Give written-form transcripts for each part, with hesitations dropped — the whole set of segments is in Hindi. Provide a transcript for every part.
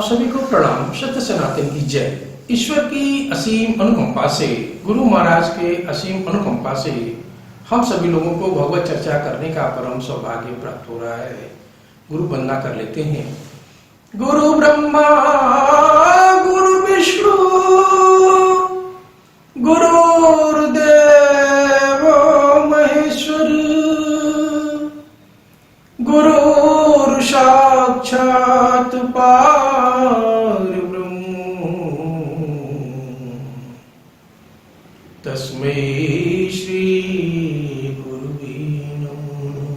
आप सभी को प्रणाम। सत्य सनातन की जय। ईश्वर की असीम अनुकंपा से, गुरु महाराज के असीम अनुकंपा से हम सभी लोगों को भगवत चर्चा करने का परम सौभाग्य प्राप्त हो रहा है। गुरु वंदना कर लेते हैं। गुरु ब्रह्मा गुरु विष्णु गुरुर्देव महेश्वर गुरु साक्षात परब्रह्म तस्मै श्री गुरुवे नमः।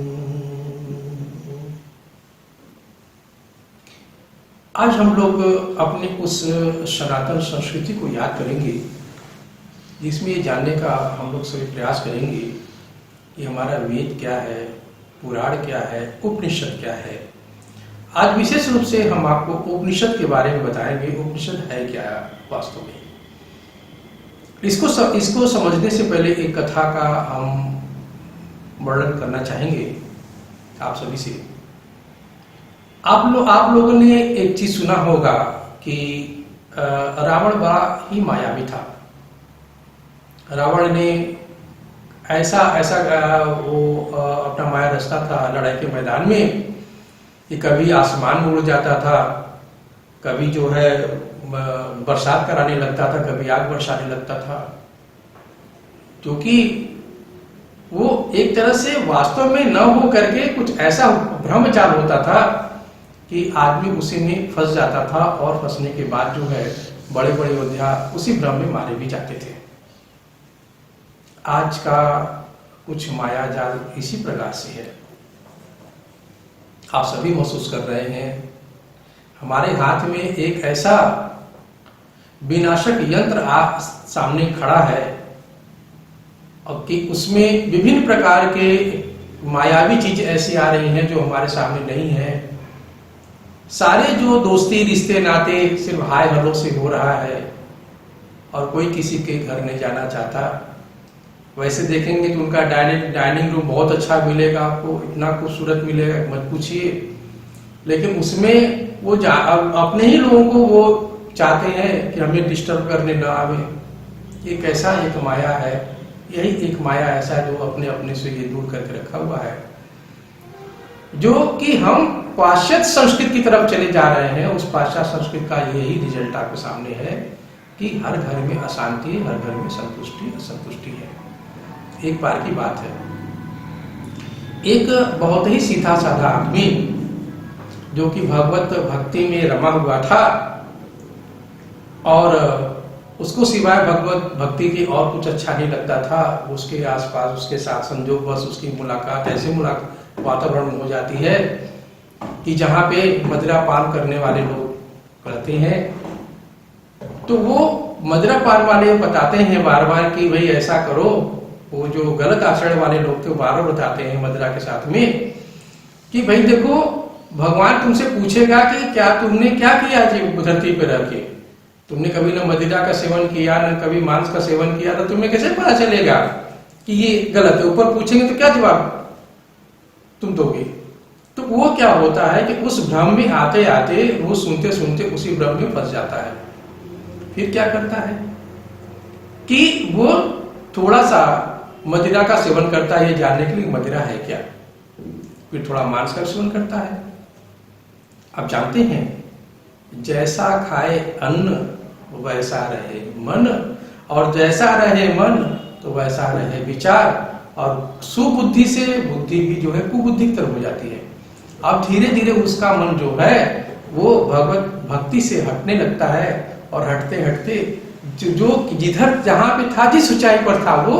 आज हम लोग अपने उस सनातन संस्कृति को याद करेंगे जिसमें ये जानने का हम लोग सभी प्रयास करेंगे कि हमारा वेद क्या है, पुराण क्या है, उपनिषद क्या है। आज विशेष रूप से हम आपको उपनिषद के बारे में बताएंगे। उपनिषद है क्या वास्तव में। इसको समझने से पहले एक कथा का हम वर्णन करना चाहेंगे आप सभी से। आप लोगों ने एक चीज सुना होगा कि रावण बड़ा ही मायावी था। रावण ने ऐसा वो अपना माया रचता था लड़ाई के मैदान में कि कभी आसमान में उड़ जाता था, कभी जो है बरसात कराने लगता था, कभी आग बरसाने लगता था, क्योंकि वो एक तरह से वास्तव में न हो करके कुछ ऐसा भ्रमचाल होता था कि आदमी उसी में फंस जाता था और फंसने के बाद जो है बड़े बड़े योद्धा उसी भ्रम में मारे भी जाते थे। आज का कुछ माया जाल इसी प्रकार से है। आप सभी महसूस कर रहे हैं हमारे हाथ में एक ऐसा विनाशक यंत्र सामने खड़ा है और कि उसमें विभिन्न प्रकार के मायावी चीज ऐसी आ रही हैं जो हमारे सामने नहीं है। सारे जो दोस्ती रिश्ते नाते सिर्फ हाय हेलो से हो रहा है और कोई किसी के घर नहीं जाना चाहता। वैसे देखेंगे तो उनका डाइनिंग रूम बहुत अच्छा मिलेगा, आपको इतना खूबसूरत मिलेगा मत पूछिए, लेकिन उसमें वो अपने ही लोगों को वो चाहते हैं कि हमें डिस्टर्ब करने ना आवे। ये कैसा एक माया है, यही एक माया ऐसा है जो अपने अपने से ये दूर करके रखा हुआ है, जो कि हम पाश्चात्य संस्कृति की तरफ चले जा रहे हैं। उस पाश्चात्य संस्कृति का यही रिजल्ट आपके सामने है कि हर घर में अशांति, हर घर में संतुष्टि असंतुष्टि है। एक बार की बात है, एक बहुत ही सीधा साधा आदमी जो कि भगवत भक्ति में रमा हुआ था और उसको सिवाय भगवत भक्ति की और कुछ अच्छा नहीं लगता था। उसके आसपास उसके साथ संजोग बस उसकी मुलाकात ऐसे वातावरण हो जाती है कि जहाँ पे मदिरा पान करने वाले लोग रहते हैं, तो वो मदिरा पान वाले बताते हैं बार बार कि भाई ऐसा करो। वो जो गलत आचरण वाले लोग थे बार बार बताते हैं मदिरा के साथ में कि भाई देखो, भगवान तुमसे पूछेगा कि क्या तुमने क्या किया धरती पे रह के। तुमने कभी न मदिरा का सेवन किया, न कभी मांस का सेवन किया, तो तुम्हें कैसे पता चलेगा कि ये गलत है। ऊपर पूछेंगे तो क्या जवाब तुम दोगे। तो वो क्या होता है कि उस भ्रम में आते आते वो सुनते सुनते उसी भ्रम में फंस जाता है। फिर क्या करता है कि वो थोड़ा सा मदिरा का सेवन करता है ये जानने के लिए मदिरा है क्या, फिर थोड़ा मांस का सेवन करता है। आप जानते हैं जैसा खाए अन्न वैसा रहे मन, और जैसा रहे मन तो वैसा रहे विचार, और सुबुद्धि से बुद्धि भी जो है कुबुद्धि की तरफ हो जाती है। अब धीरे धीरे उसका मन जो है वो भगवत भक्ति से हटने लगता है और हटते हटते जो जिधर जहां पे था, जिस ऊंचाई पर था वो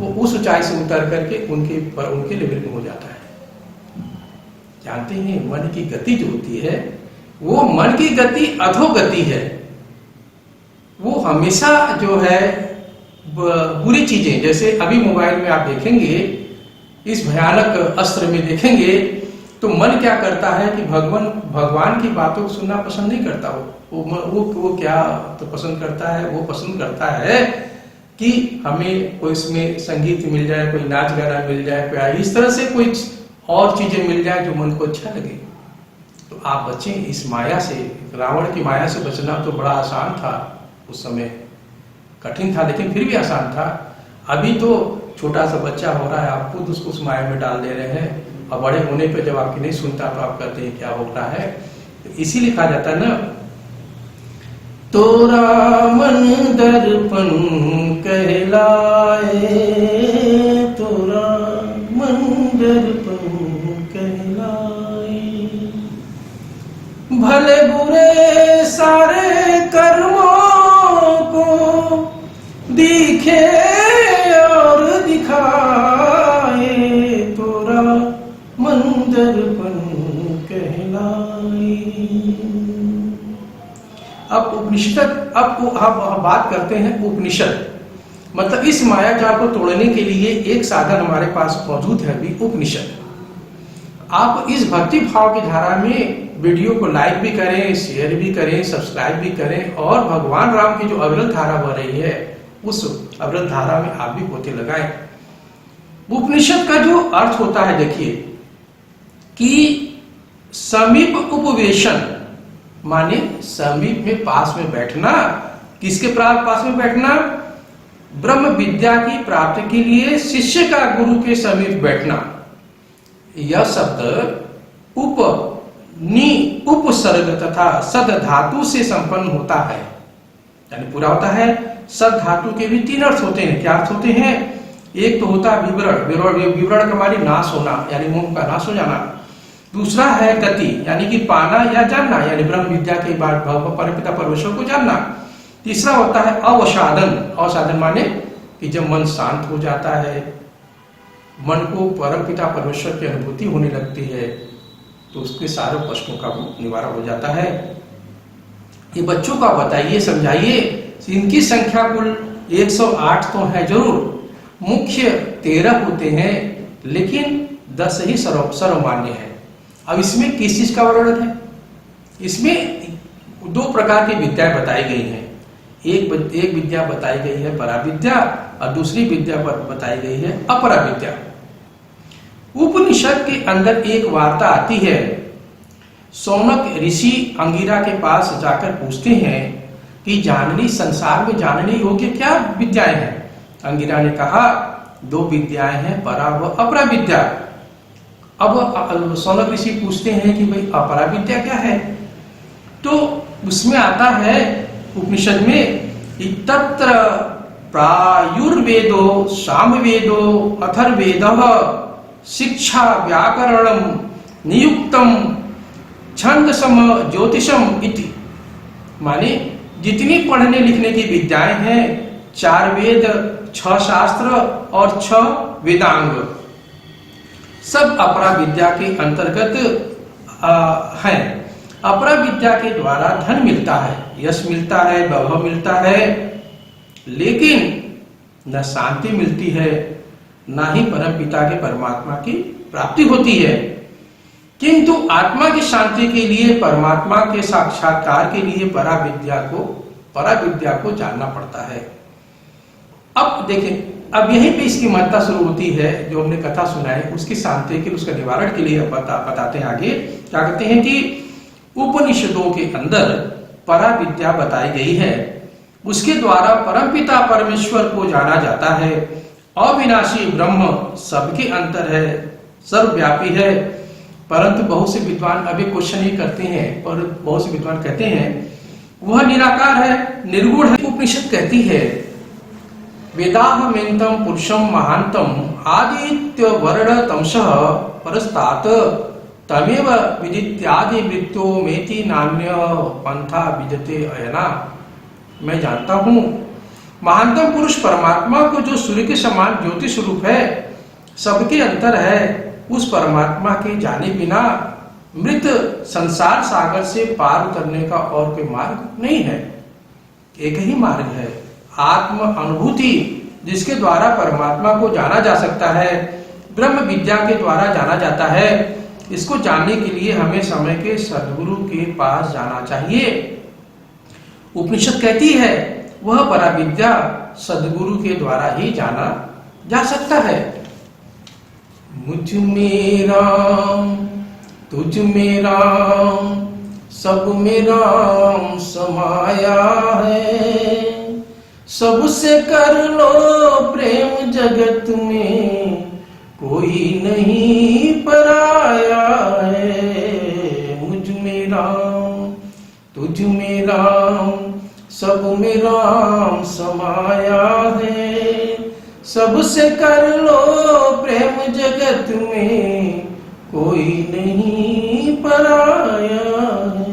उस ऊंचाई से उतर करके उनके लेवल में हो जाता है। जानते हैं मन की गति जो होती है वो मन की गति अधोगति है। वो हमेशा जो है बुरी चीजें, जैसे अभी मोबाइल में आप देखेंगे इस भयानक अस्त्र में देखेंगे तो मन क्या करता है कि भगवान की बातों को सुनना पसंद नहीं करता। वो क्या तो पसंद करता है, वो पसंद करता है कि हमें कोई इसमें संगीत मिल जाए, कोई नाच गाना मिल जाए, कोई इस तरह से कोई और चीजें मिल जाए जो मन को अच्छा लगे। तो आप बचें इस माया से। रावण की माया से बचना तो बड़ा आसान था, उस समय कठिन था लेकिन फिर भी आसान था। अभी तो छोटा सा बच्चा हो रहा है, आप खुद उसको उस माया में डाल दे रहे हैं, और बड़े होने पे जब आपकी नहीं सुनता तो आप कहते हैं क्या हो रहा है। तो इसीलिए कहा जाता है ना, तोरा मन दर्पण कहलाए, तोरा मन दर्पण कहलाए, भले बुरे सारे कर्मों को दिखे और दिखाए, तोरा मन दर्पण कहलाए। अब उपनिषद, अब बात करते हैं उपनिषद, मतलब इस माया जाल को तोड़ने के लिए एक साधन हमारे पास मौजूद है भी, उपनिषद। आप इस भक्ति भाव की धारा में वीडियो को लाइक भी करें, शेयर भी करें, सब्सक्राइब भी करें, और भगवान राम की जो अविरल धारा बह रही है उस अविरल धारा में आप भी पोते लगाएं। उपनिषद का जो अर्थ होता है, देखिए कि समीप उपवेशन, माने समीप में पास में बैठना। किसके पास में बैठना? ब्रह्म विद्या की प्राप्ति के लिए शिष्य का गुरु के समीप बैठना। यह शब्द उपसर्ग तथा सद धातु से संपन्न होता है, यानी पूरा होता है। सद धातु के भी तीन अर्थ होते हैं। क्या अर्थ होते हैं? एक तो होता है विवरण, विवरण का माने नाश होना, यानी मुंह का नाश हो जाना। दूसरा है गति, यानी कि पाना या जानना, यानी ब्रह्म विद्या के बाद परमपिता परमेश्वर को जानना। तीसरा होता है अवसादन, अवसादन माने कि जब मन शांत हो जाता है, मन को परमपिता परमेश्वर की अनुभूति होने लगती है, तो उसके सारे प्रश्नों का निवारण हो जाता है। ये बच्चों का बताइए, समझाइए। इनकी संख्या कुल 108 तो है जरूर, मुख्य 13 होते हैं, लेकिन 10 ही सर्वमान्य है। अब इसमें किस चीज का वर्णन है? इसमें दो प्रकार की विद्याएं बताई गई हैं। एक विद्या बताई गई है पराविद्या, और दूसरी विद्या बताई गई है अपरा विद्या। उपनिषद के अंदर एक वार्ता आती है। सौनक ऋषि अंगिरा के पास जाकर पूछते हैं कि जाननी, संसार में जानने योग्य क्या विद्याएं हैं? अंगिरा ने कहा 2 विद्याएं हैं, परा व अपरा विद्या। अब सौनक ऋषि पूछते हैं कि भाई अपरा विद्या क्या है? तो उसमें आता है उपनिषद में कि तत्र प्रायुर्वेदो सामवेदो अथर्वेदः शिक्षा व्याकरणम नियुक्तम छंदसम ज्योतिषम इति, माने जितनी पढ़ने लिखने की विद्याएं हैं, 4 वेद, 6 शास्त्र और 6 वेदांग, सब अपरा विद्या के अंतर्गत हैं। अपरा विद्या के द्वारा धन मिलता है, यश मिलता है, वैभव मिलता है, लेकिन न शांति मिलती है, न ही परम पिता के परमात्मा की प्राप्ति होती है। किंतु आत्मा की शांति के लिए, परमात्मा के साक्षात्कार के लिए परा विद्या को जानना पड़ता है। अब देखें, अब यहीं पे इसकी महत्ता शुरू होती है। जो हमने कथा सुनाई उसकी शांति के, उसका निवारण के लिए बताते हैं आगे। क्या कहते हैं कि उपनिषदों के अंदर परा विद्या बताई गई है, उसके द्वारा परमपिता परमेश्वर को जाना जाता है। अविनाशी ब्रह्म सबके अंतर है, सर्वव्यापी है। परंतु बहुत से विद्वान अभी क्वेश्चन ही करते हैं, पर बहुत से विद्वान कहते हैं वह निराकार है, निर्गुण है। उपनिषद कहती है वेदाहमेन्तम पुरुषम महांतम आदित्य वर्ण तमसः परस्तात तमेव विदित्यादि मृत्यो मेति नान्य पंथा विदते अयना। मैं जानता हूँ महानतम पुरुष परमात्मा को, जो सूर्य के समान ज्योति स्वरूप है, सबके अंतर है। उस परमात्मा के जाने बिना मृत संसार सागर से पार उतरने का और कोई मार्ग नहीं है। एक ही मार्ग है, आत्म अनुभूति, जिसके द्वारा परमात्मा को जाना जा सकता है, ब्रह्म विद्या के द्वारा जाना जाता है। इसको जानने के लिए हमें समय के सद्गुरु के पास जाना चाहिए। उपनिषद कहती है वह पराविद्या सद्गुरु के द्वारा ही जाना जा सकता है। मुझ में राम तुझ में राम सब में राम समाया है, सबसे कर लो प्रेम जगत में कोई नहीं पराया है। मुझ में राम तुझ में राम सब में राम समाया है, सबसे कर लो प्रेम जगत में कोई नहीं पराया है।